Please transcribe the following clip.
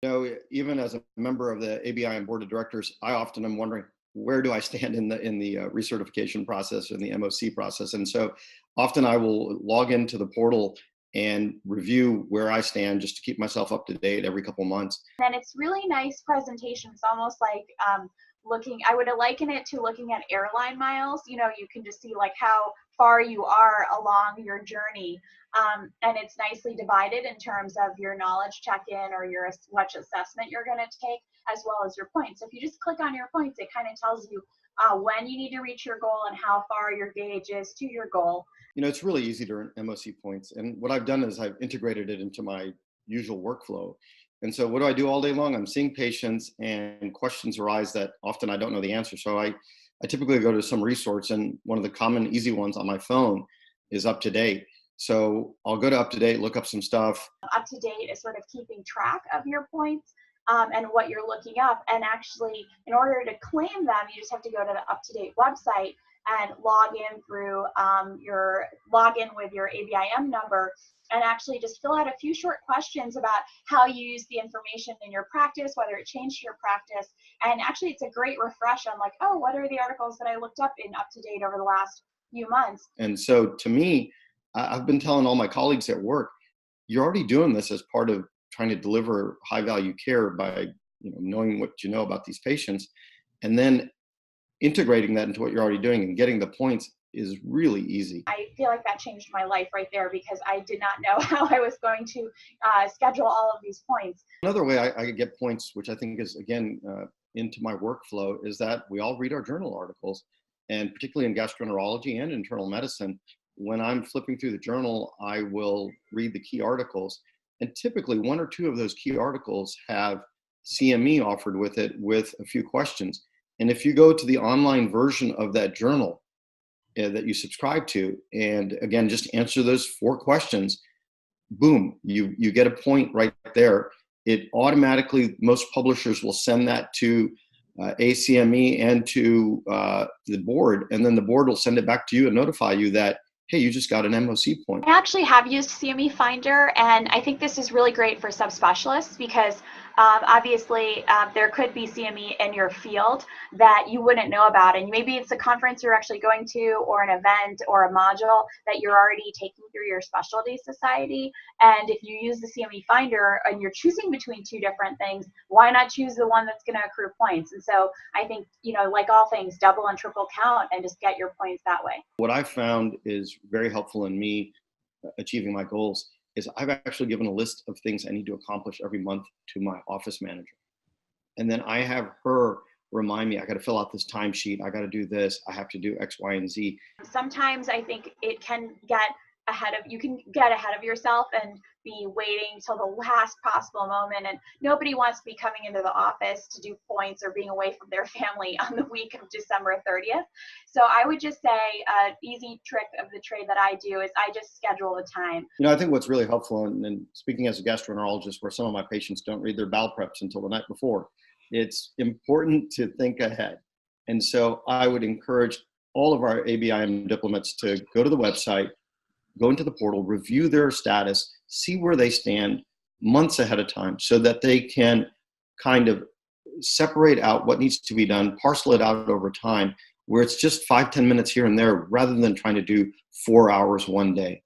Even as a member of the ABIM board of directors, I often am wondering, where do I stand in the recertification process and the MOC process? And so often I will log into the portal and review where I stand just to keep myself up to date every couple months. And it's really nice presentation. It's almost like I would liken it to looking at airline miles. You can just see like how far you are along your journey. And it's nicely divided in terms of your knowledge check-in or your which assessment you're going to take, as well as your points. So if you just click on your points, it kind of tells you when you need to reach your goal and how far your gauge is to your goal. It's really easy to earn MOC points. And what I've done is I've integrated it into my usual workflow. And so what do I do all day long? I'm seeing patients and questions arise that often I don't know the answer. So I typically go to some resource, and one of the common easy ones on my phone is Up to Date. So I'll go to Up to Date, look up some stuff. Up to Date is sort of keeping track of your points and what you're looking up. And actually, in order to claim them, you just have to go to the Up to Date website and log in with your ABIM number, and actually just fill out a few short questions about how you use the information in your practice, whether it changed your practice. And actually, it's a great refresh on like, oh, what are the articles that I looked up in Up to Date over the last few months? And so to me, I've been telling all my colleagues at work, you're already doing this as part of trying to deliver high value care by knowing what you know about these patients, and then integrating that into what you're already doing and getting the points is really easy. I feel like that changed my life right there, because I did not know how I was going to schedule all of these points. Another way I get points, which I think is, again, into my workflow, is that we all read our journal articles, and particularly in gastroenterology and internal medicine. When I'm flipping through the journal, I will read the key articles, and typically one or two of those key articles have CME offered with it with a few questions. And if you go to the online version of that journal that you subscribe to, and again, just answer those 4 questions, boom, you get a point right there. It automatically, most publishers will send that to ACME and to the board, and then the board will send it back to you and notify you that, hey, you just got an MOC point. I actually have used CME Finder, and I think this is really great for subspecialists because obviously there could be CME in your field that you wouldn't know about, and maybe it's a conference you're actually going to, or an event or a module that you're already taking through your specialty society. And if you use the CME Finder and you're choosing between 2 different things, why not choose the one that's going to accrue points? And so I think, like all things, double and triple count and just get your points that way. What I found is very helpful in me achieving my goals is I've actually given a list of things I need to accomplish every month to my office manager. And then I have her remind me, I got to fill out this timesheet. I got to do this. I have to do X, Y, and Z. Sometimes I think it can get you can get ahead of yourself and be waiting till the last possible moment. And nobody wants to be coming into the office to do points or being away from their family on the week of December 30th. So I would just say an easy trick of the trade that I do is I just schedule the time. I think what's really helpful, and speaking as a gastroenterologist, where some of my patients don't read their bowel preps until the night before, it's important to think ahead. And so I would encourage all of our ABIM diplomats to go to the website, go into the portal, review their status, see where they stand months ahead of time so that they can kind of separate out what needs to be done, parcel it out over time, where it's just 5-10 minutes here and there rather than trying to do 4 hours one day.